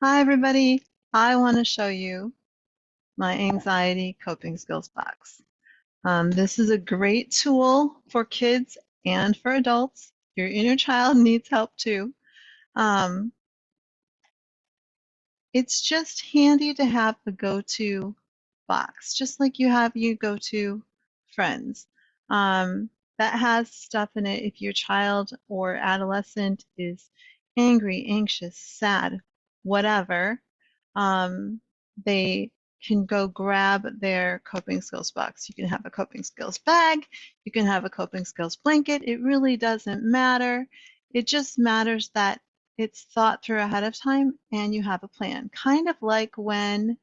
Hi, everybody. I want to show you my anxiety coping skills box. This is a great tool for kids and for adults. Your inner child needs help too. Um, it's just handy to have a go-to box, just like you have your go-to friends. That has stuff in it if your child or adolescent is angry, anxious, sad, whatever. um, they can go grab their coping skills box. You can have a coping skills bag, you can have a coping skills blanket. It really doesn't matter. It just matters that it's thought through ahead of time and you have a plan. Kind of like when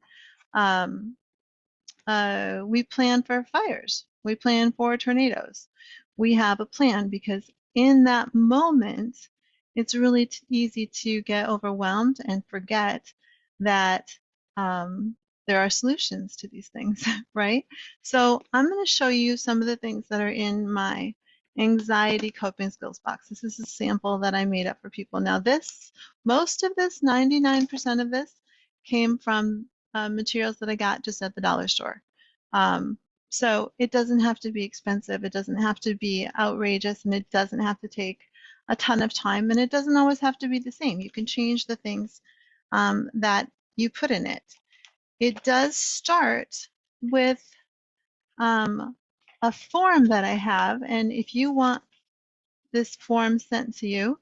um, we plan for fires, we plan for tornadoes. We have a plan because in that moment, it's really easy to get overwhelmed and forget that um, there are solutions to these things, right? So I'm going to show you some of the things that are in my anxiety coping skills box. This is a sample that I made up for people. Now most of this, 99% of this, came from materials that I got just at the dollar store. Um, so it doesn't have to be expensive, it doesn't have to be outrageous, and it doesn't have to take a ton of time, and it doesn't always have to be the same. You can change the things that you put in it. It does start with um, a form that I have, and if you want this form sent to you,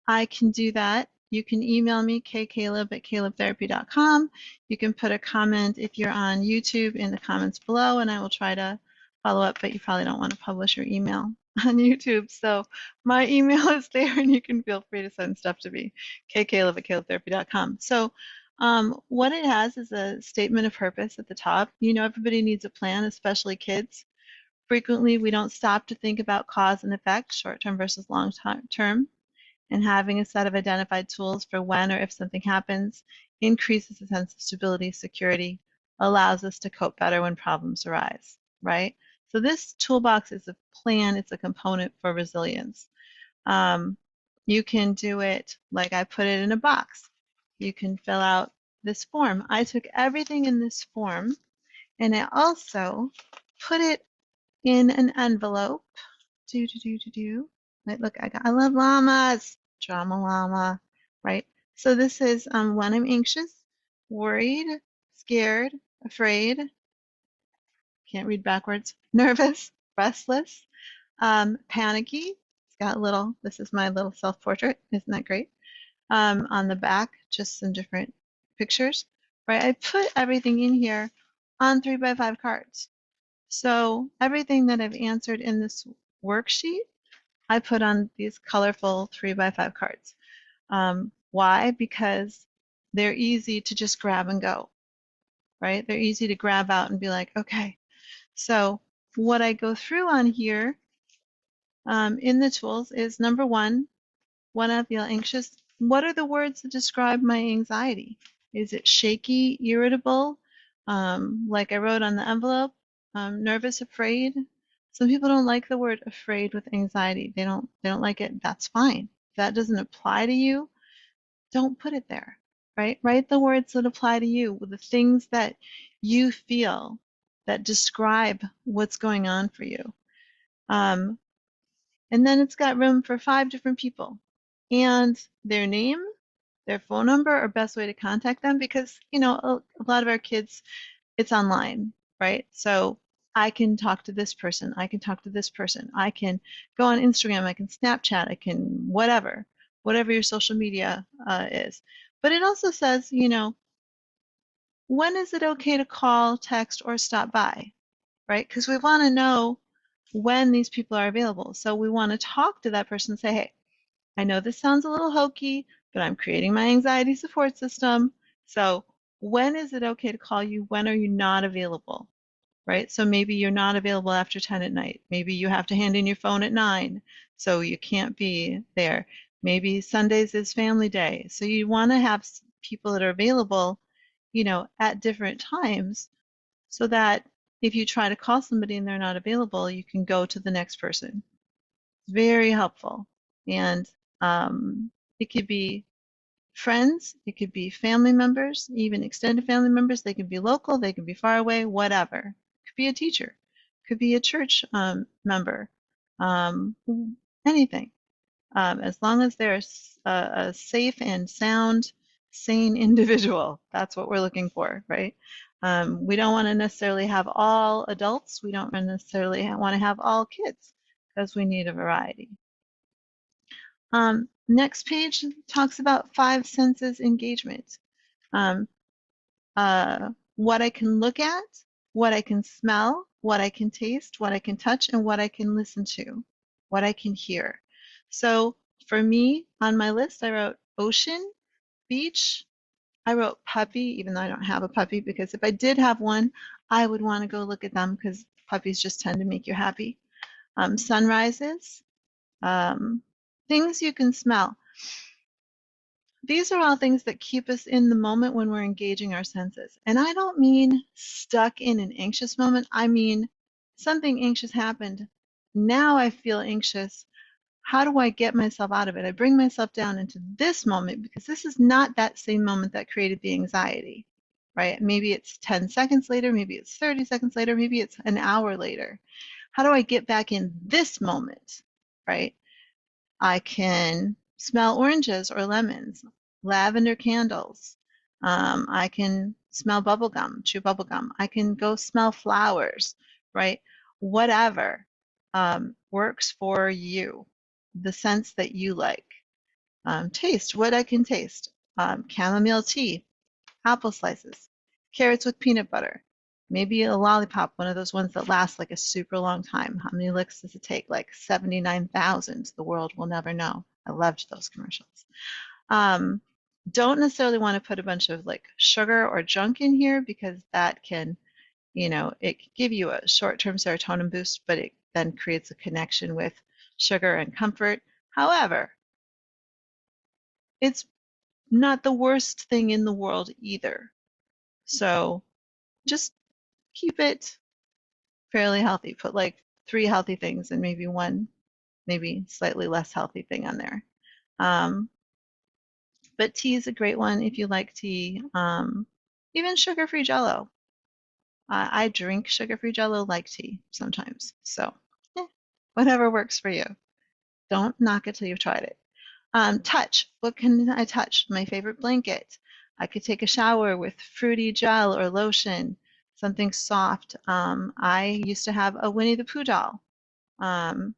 I can do that. You can email me, kcaleb@calebtherapy.com. You can put a comment if you're on YouTube in the comments below, and I will try to follow up, but you probably don't want to publish your email on YouTube. So my email is there, and you can feel free to send stuff to me, kcaleb@calebtherapy.com. So what it has is a statement of purpose at the top. You know, everybody needs a plan, especially kids. Frequently, we don't stop to think about cause and effect, short-term versus long-term, and having a set of identified tools for when or if something happens increases a sense of stability, security, allows us to cope better when problems arise, right? So this toolbox is a plan, it's a component for resilience. Um, you can do it like I put it in a box. You can fill out this form. I took everything in this form and I also put it in an envelope. Right, look, I love llamas. Drama llama, right? So this is when I'm anxious, worried, scared, afraid, can't read backwards, nervous, restless, panicky. It's got this is my little self-portrait. Isn't that great? On the back, just some different pictures, right? I put everything in here on 3x5 cards. So everything that I've answered in this worksheet, I put on these colorful 3x5 cards. Why? Because they're easy to just grab and go, right? They're easy to grab out and be like, okay. So what I go through on here in the tools is number one, when I feel anxious, what are the words that describe my anxiety? Is it shaky, irritable, like I wrote on the envelope, nervous, afraid? Some people don't like the word afraid with anxiety. They don't like it. That's fine. If that doesn't apply to you, don't put it there, right? Write the words that apply to you, the things that you feel that describe what's going on for you. Um, and then it's got room for 5 different people and their name, their phone number, or best way to contact them because, you know, a lot of our kids, it's online, right? So I can talk to this person, I can talk to this person, I can go on Instagram, I can Snapchat, I can whatever your social media is. But it also says, you know, when is it okay to call, text, or stop by, right? Because we want to know when these people are available. So we want to talk to that person and say, hey, I know this sounds a little hokey, but I'm creating my anxiety support system. So when is it okay to call you? When are you not available? Right? So maybe you're not available after 10 at night. Maybe you have to hand in your phone at 9, so you can't be there. Maybe Sundays is family day. So you want to have people that are available, you know, at different times so that if you try to call somebody and they're not available, you can go to the next person. Very helpful. And it could be Friends, it could be family members, even extended family members. They can be local, they can be far away, whatever. It could be a teacher, could be a church member, um, anything. As long as they're a safe and sound, sane individual, that's what we're looking for, right? We don't want to necessarily have all adults. We don't necessarily want to have all kids because we need a variety. Next page talks about 5 senses engagement. Um, what I can look at, what I can smell, what I can taste, what I can touch, and what I can listen to, what I can hear. So for me, on my list, I wrote ocean, beach. I wrote puppy, even though I don't have a puppy, because if I did have one, I would want to go look at them because puppies just tend to make you happy. Sunrises, things you can smell. These are all things that keep us in the moment when we're engaging our senses. And I don't mean stuck in an anxious moment. I mean something anxious happened. Now I feel anxious. How do I get myself out of it? I bring myself down into this moment because this is not that same moment that created the anxiety, right? Maybe it's 10 seconds later, maybe it's 30 seconds later, maybe it's an hour later. How do I get back in this moment, right? I can smell oranges or lemons, lavender candles. I can smell bubble gum, chew bubble gum. I can go smell flowers, right? Whatever works for you, the sense that you like. Taste, what I can taste. Chamomile tea, apple slices, carrots with peanut butter, maybe a lollipop, one of those ones that last like a super long time. How many licks does it take? Like 79,000. The world will never know. I loved those commercials. Um, don't necessarily want to put a bunch of like sugar or junk in here because that can, it can give you a short-term serotonin boost, but it then creates a connection with sugar and comfort. However, it's not the worst thing in the world either. So just keep it fairly healthy. Put like 3 healthy things and maybe one, maybe slightly less healthy thing on there. Um, but tea is a great one if you like tea. Even sugar-free Jello. I drink sugar-free Jello like tea sometimes. So, whatever works for you. Don't knock it till you've tried it. Touch. What can I touch? My favorite blanket. I could take a shower with fruity gel or lotion, something soft. I used to have a Winnie the Pooh doll, um,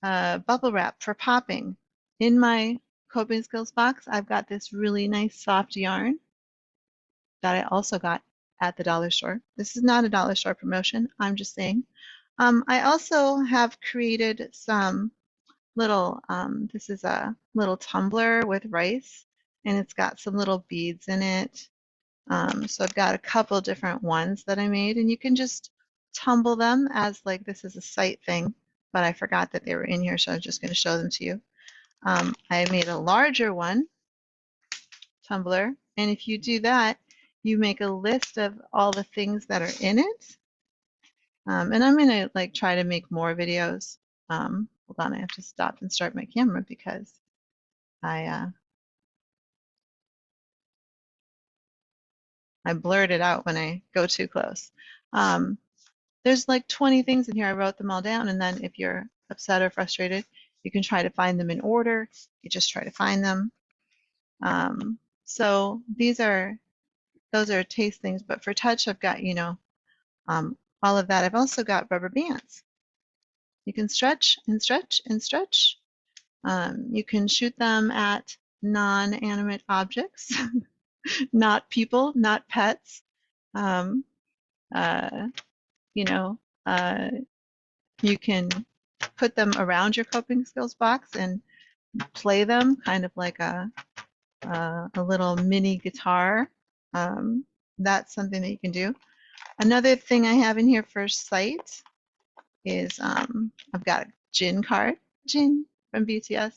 bubble wrap for popping. In my coping skills box, I've got this really nice soft yarn that I also got at the dollar store. This is not a dollar store promotion. I'm just saying. I also have created some this is a little tumbler with rice, and it's got some little beads in it. So I've got a couple different ones that I made, and you can just tumble them as like this is a sight thing, but I forgot that they were in here, so I'm just going to show them to you. I made a larger one, tumbler, and if you do that, you make a list of all the things that are in it. And I'm going to like try to make more videos. Hold on, I have to stop and start my camera because I blurt it out when I go too close. There's like 20 things in here. I wrote them all down, and then if you're upset or frustrated, you can try to find them in order. You just try to find them. So those are taste things, but for touch, I've got, all of that. I've also got rubber bands. You can stretch and stretch and stretch. You can shoot them at non-animate objects, not people, not pets. Um, uh, you know, uh, you can put them around your coping skills box and play them kind of like a little mini guitar. That's something that you can do. Another thing I have in here for sight is I've got a Jin card, Jin from BTS.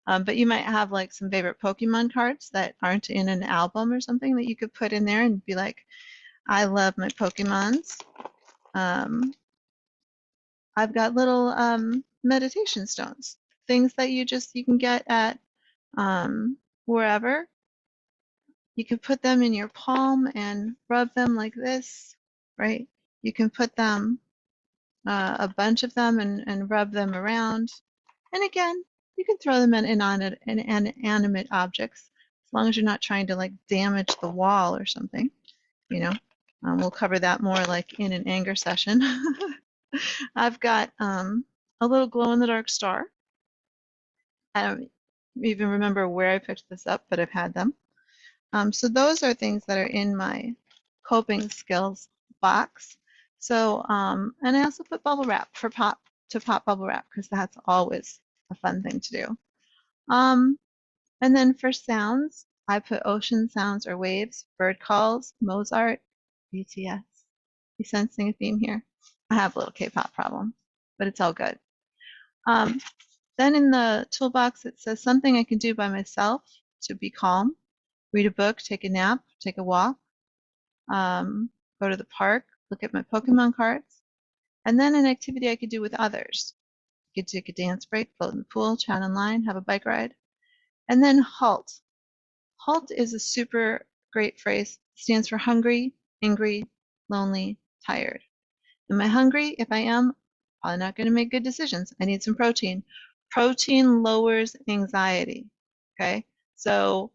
But you might have like some favorite Pokemon cards that aren't in an album or something that you could put in there and be like, I love my Pokemons. I've got little meditation stones, things that you can get at wherever. You can put them in your palm and rub them like this, right? You can put them, a bunch of them, and rub them around. And again, you can throw them in inanimate objects as long as you're not trying to like damage the wall or something, you know. We'll cover that more like in an anger session. I've got a little glow in the dark star. I don't even remember where I picked this up, but I've had them. So those are things that are in my coping skills box. So, and I also put bubble wrap for pop bubble wrap because that's always a fun thing to do. And then for sounds, I put ocean sounds or waves, bird calls, Mozart, BTS. You sensing a theme here? I have a little K-pop problem, but it's all good. Then in the toolbox, it says something I can do by myself to be calm. Read a book, take a nap, take a walk, go to the park, look at my Pokemon cards, and then an activity I could do with others. You could take a dance break, float in the pool, chat online, have a bike ride, and then halt. HALT is a super great phrase. It stands for hungry, angry, lonely, tired. Am I hungry? If I am, probably not going to make good decisions. I need some protein. Protein lowers anxiety. Okay, so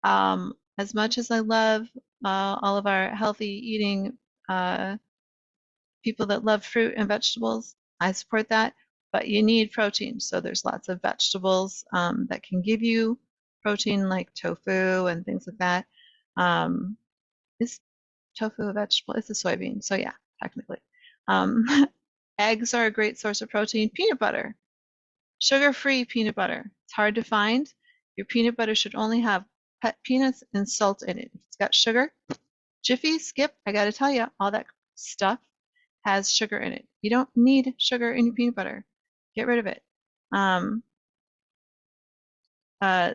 as much as I love all of our healthy eating people that love fruit and vegetables, I support that, but you need protein. So there's lots of vegetables that can give you protein, like tofu and things like that. Um, is tofu a vegetable? It's a soybean, so yeah, technically. Um, eggs are a great source of protein. Peanut butter, sugar-free peanut butter. It's hard to find. Your peanut butter should only have peanuts and salt in it. If it's got sugar, Jiffy, Skip, I gotta tell you, all that stuff has sugar in it. You don't need sugar in your peanut butter. Get rid of it.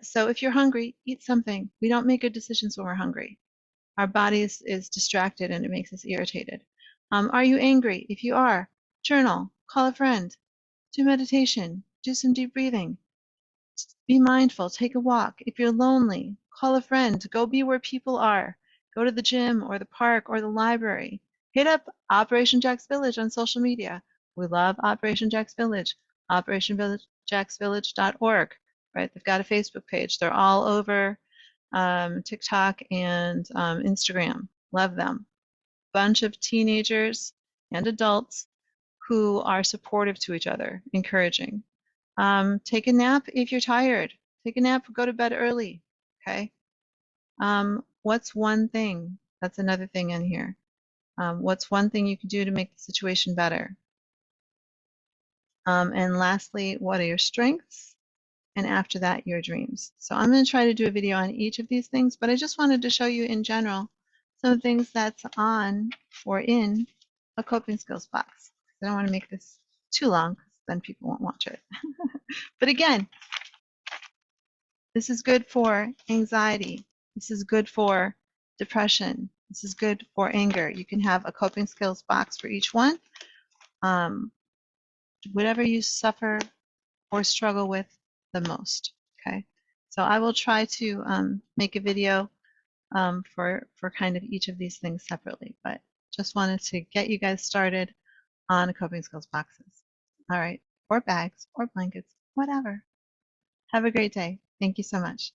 So if you're hungry, eat something. We don't make good decisions when we're hungry. Our body is distracted and it makes us irritated. Are you angry? If you are, journal, call a friend, do meditation, do some deep breathing. Be mindful, take a walk. If you're lonely, call a friend, go be where people are. Go to the gym or the park or the library. Hit up Operation Jack's Village on social media. We love Operation Jack's Village, operationjacksvillage.org, right? They've got a Facebook page. They're all over TikTok and Instagram. Love them. Bunch of teenagers and adults who are supportive to each other, encouraging. Take a nap if you're tired. Take a nap, go to bed early. Okay. What's one thing? That's another thing in here. What's one thing you can do to make the situation better? And lastly, what are your strengths? And after that, your dreams. So I'm going to try to do a video on each of these things, but I just wanted to show you in general some things that's on or in a coping skills box. I don't want to make this too long because then people won't watch it. But again, this is good for anxiety. This is good for depression. This is good for anger. You can have a coping skills box for each one. Whatever you suffer or struggle with the most. Okay, so I will try to make a video for kind of each of these things separately, but just wanted to get you guys started on coping skills boxes. All right, or bags, or blankets, whatever. Have a great day. Thank you so much.